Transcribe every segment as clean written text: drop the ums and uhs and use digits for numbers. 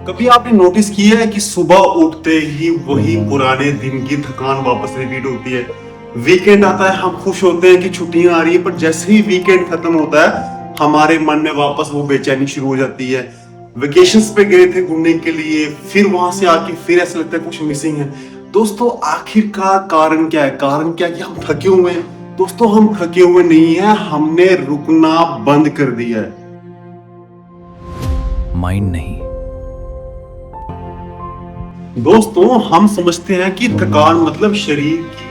कभी आपने नोटिस किया है कि सुबह उठते ही वही पुराने दिन की थकान वापस रिपीट होती है। वीकेंड आता है, हम खुश होते हैं कि छुट्टियां आ रही है, पर जैसे ही वीकेंड खत्म होता है हमारे मन में वापस वो बेचैनी शुरू हो जाती है। वेकेशंस पे गए थे घूमने के लिए, फिर वहां से आके फिर ऐसा लगता है कुछ मिसिंग है। दोस्तों आखिर का कारण क्या है? कारण क्या है कि हम थके हुए हैं। दोस्तों हम थके हुए नहीं है, हमने रुकना बंद कर दिया है। माइंड नहीं। दोस्तों हम समझते हैं कि थकान मतलब शरीर की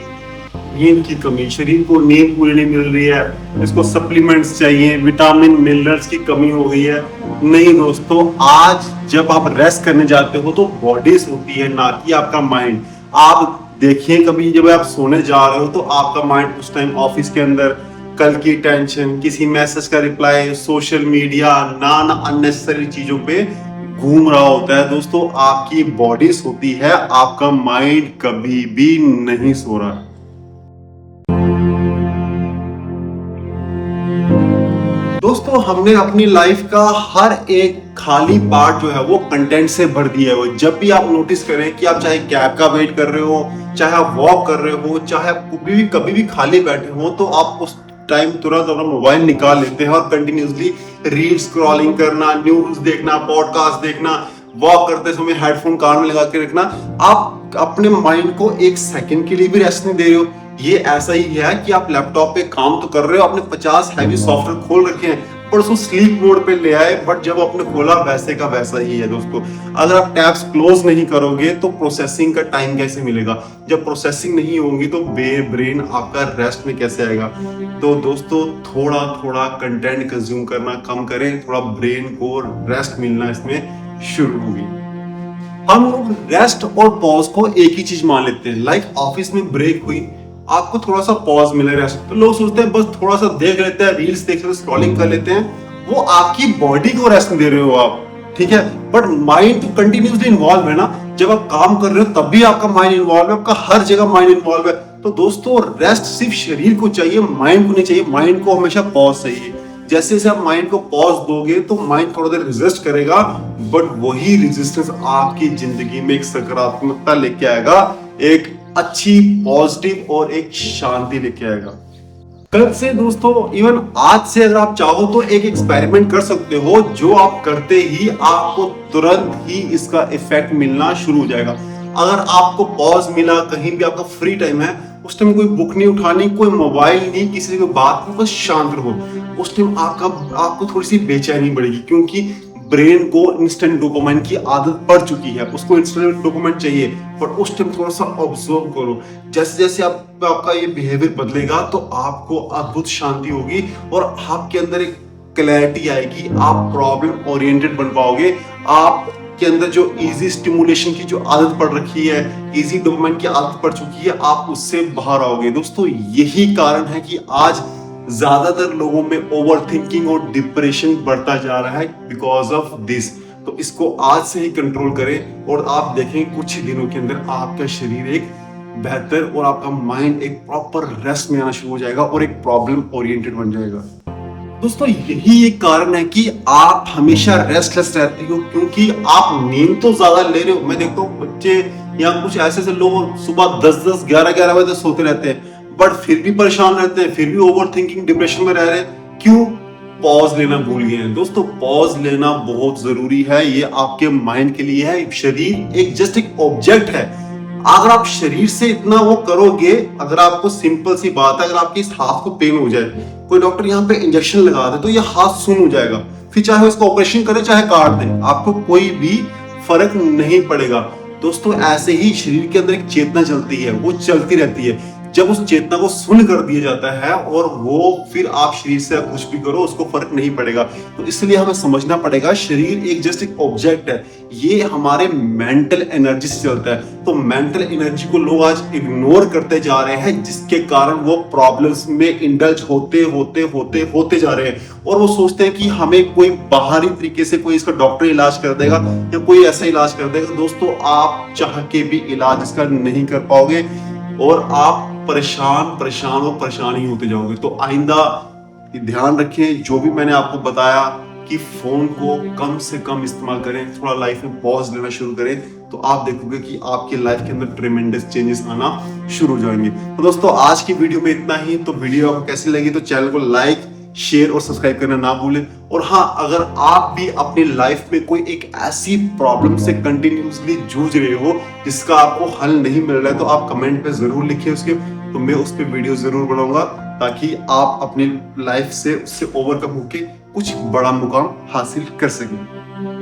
नींद की कमी, शरीर को नींद पूरी नहीं मिल रही है, इसको सप्लीमेंट्स चाहिए, विटामिन मिनरल्स की कमी हो गई है। नहीं दोस्तों, आज जब आप रेस्ट करने जाते हो तो बॉडी सोती है, ना कि आपका माइंड। आप देखिए कभी जब आप सोने जा रहे हो तो आपका माइंड उस टाइम ऑफिस के अंदर कल की टेंशन, किसी मैसेज का रिप्लाई, सोशल मीडिया, नाना अननेसेसरी चीजों पे घूम रहा होता है। दोस्तों आपकी बॉडी सोती है, आपका माइंड कभी भी नहीं सो रहा। दोस्तों हमने अपनी लाइफ का हर एक खाली पार्ट जो है वो कंटेंट से भर दिया है। वो जब भी आप नोटिस करें कि आप चाहे कैब का वेट कर रहे हो, चाहे आप वॉक कर रहे हो, चाहे आप कभी भी खाली बैठे हो, तो आप उस टाइम तुरंत अपना मोबाइल निकाल लेते हैं और कंटिन्यूसली रील स्क्रॉलिंग करना, न्यूज देखना, पॉडकास्ट देखना, वॉक करते समय हेडफोन कान में लगा के रखना। आप अपने माइंड को एक सेकंड के लिए भी रेस्ट नहीं दे रहे हो। ये ऐसा ही है कि आप लैपटॉप पे काम तो कर रहे हो, आपने 50 हैवी सॉफ्टवेयर खोल रखे हैं, पर उसको स्लीप मोड पे ले आए, बट जब आपने खोला वैसे का वैसा ही है। दोस्तों अगर आप टैब्स क्लोज नहीं करोगे तो प्रोसेसिंग का टाइम कैसे मिलेगा? जब प्रोसेसिंग नहीं होगी तो ब्रेन आपका रेस्ट में कैसे आएगा? तो दोस्तों थोड़ा थोड़ा कंटेंट कंज्यूम करना कम करें, थोड़ा ब्रेन को रेस्ट मिलना इसमें शुरू होगी। हम लोग रेस्ट और पॉज को एक ही चीज मान लेते हैं। लाइक ऑफिस में ब्रेक हुई, आपको थोड़ा सा पॉज मिला रेस्ट, तो लोग सोचते हैं बस थोड़ा सा देख लेते हैं, रील्स देख लेते हैं, स्क्रॉलिंग कर लेते हैं। वो आपकी बॉडी को रेस्ट दे रहे हो आप, ठीक है, बट माइंड तो कंटिन्यूसली इन्वॉल्व है ना। जब आप काम कर रहे हो तब भी आपका माइंड इन्वॉल्व है, आपका हर जगह माइंड इन्वॉल्व है। तो दोस्तों रेस्ट सिर्फ शरीर को चाहिए, माइंड को नहीं चाहिए। माइंड को हमेशा पॉज चाहिए। जैसे जैसे आप माइंड को पॉज दोगे तो माइंड थोड़ा देर रेजिस्ट करेगा, बट वही रेजिस्टेंस आपकी जिंदगी में एक सकारात्मकता लेके आएगा, एक अच्छी पॉजिटिव और एक शांति लेके आएगा। कल से दोस्तों, इवन आज से अगर आप चाहो तो एक एक्सपेरिमेंट कर सकते हो, जो आप करते ही आपको तुरंत ही इसका इफेक्ट मिलना शुरू हो जाएगा। अगर आपको पॉज मिला, कहीं भी आपका फ्री टाइम है, उस टाइम कोई बुक नहीं उठानी, कोई मोबाइल नहीं, किसी से कोई बात नहीं, बस शांत रहो। उस टाइम आपको थोड़ी सी बेचैनी बढ़ेगी, क्योंकि ब्रेन को इंस्टेंट डोपामाइन की आदत पड़ चुकी है, उसको इंस्टेंट डोपामाइन चाहिए। पर उस टाइम थोड़ा सा ऑब्जर्व करो, जैसे जैसे आपका ये बिहेवियर बदलेगा तो आपको अद्भुत शांति होगी और आपके अंदर एक क्लैरिटी आएगी, आप प्रॉब्लम ओरिएंटेड बन पाओगे। आपके अंदर जो इजी स्टिमुलेशन की जो आदत पड़ रखी है, इजी डोपामाइन की आदत पड़ चुकी है, आप उससे बाहर आओगे। दोस्तों यही कारण है कि आज ज्यादातर लोगों में ओवर थिंकिंग और डिप्रेशन बढ़ता जा रहा है बिकॉज ऑफ दिस। तो इसको आज से ही कंट्रोल करें और आप देखें कुछ ही दिनों के अंदर आपका शरीर एक बेहतर और आपका माइंड एक प्रॉपर रेस्ट में आना शुरू हो जाएगा और एक प्रॉब्लम ओरिएंटेड बन जाएगा। दोस्तों यही एक कारण है कि आप हमेशा रेस्टलेस रहते हो, क्योंकि आप नींद तो ज्यादा ले रहे हो। मैं देखता हूँ बच्चे या कुछ ऐसे लोग सुबह 10-10, 11-11 बजे तक सोते रहते हैं, बट फिर भी परेशान रहते हैं, फिर भी ओवर थिंकिंग डिप्रेशन में रह रहे हैं। क्यों? पॉज लेना भूल गए हैं। दोस्तों पॉज लेना बहुत जरूरी है, ये आपके माइंड के लिए है। शरीर एक जस्ट एक ऑब्जेक्ट है। अगर आप शरीर से इतना वो करोगे, अगर आपको सिंपल सी बात है, अगर आपके इस हाथ को पेन हो जाए, कोई डॉक्टर यहाँ पे इंजेक्शन लगा दे तो ये हाथ सुन हो जाएगा, फिर चाहे उसका ऑपरेशन करे चाहे काट दे, आपको कोई भी फर्क नहीं पड़ेगा। दोस्तों ऐसे ही शरीर के अंदर एक चेतना चलती है, वो चलती रहती है। जब उस चेतना को सुन कर दिया जाता है और वो फिर आप शरीर से कुछ भी करो उसको फर्क नहीं पड़ेगा। तो इसलिए हमें समझना पड़ेगा शरीर एक जस्ट एक ऑब्जेक्ट है, ये हमारे मेंटल एनर्जी से चलता है। तो मेंटल एनर्जी को लोग आज इग्नोर करते जा रहे हैं, जिसके कारण वो प्रॉब्लम्स में इंडल्ज होते जा रहे हैं और वो सोचते हैं कि हमें कोई बाहरी तरीके से कोई इसका डॉक्टर इलाज कर देगा या कोई ऐसा इलाज कर देगा। दोस्तों आप चाह के भी इलाज इसका नहीं कर पाओगे और आप परेशान ही होते जाओगे। तो आइंदा ध्यान रखें, जो भी मैंने आपको बताया कि फोन को कम से कम इस्तेमाल करें, थोड़ा लाइफ में पॉज लेना शुरू करें, तो आप देखोगे कि आपकी लाइफ के अंदर ट्रेमेंडस चेंजेस आना शुरू हो जाएंगे। तो दोस्तों आज की वीडियो में इतना ही। तो वीडियो आपको कैसी लगी तो चैनल को लाइक, शेयर और सब्सक्राइब करना ना भूलें। और हाँ, अगर आप भी अपनी लाइफ में कोई एक ऐसी प्रॉब्लम से कंटिन्यूसली जूझ रहे हो जिसका आपको हल नहीं मिल रहा है, तो आप कमेंट पे जरूर लिखिए उसके, तो मैं उस पर वीडियो जरूर बनाऊंगा ताकि आप अपनी लाइफ से उससे ओवरकम होके कुछ बड़ा मुकाम हासिल कर सकें।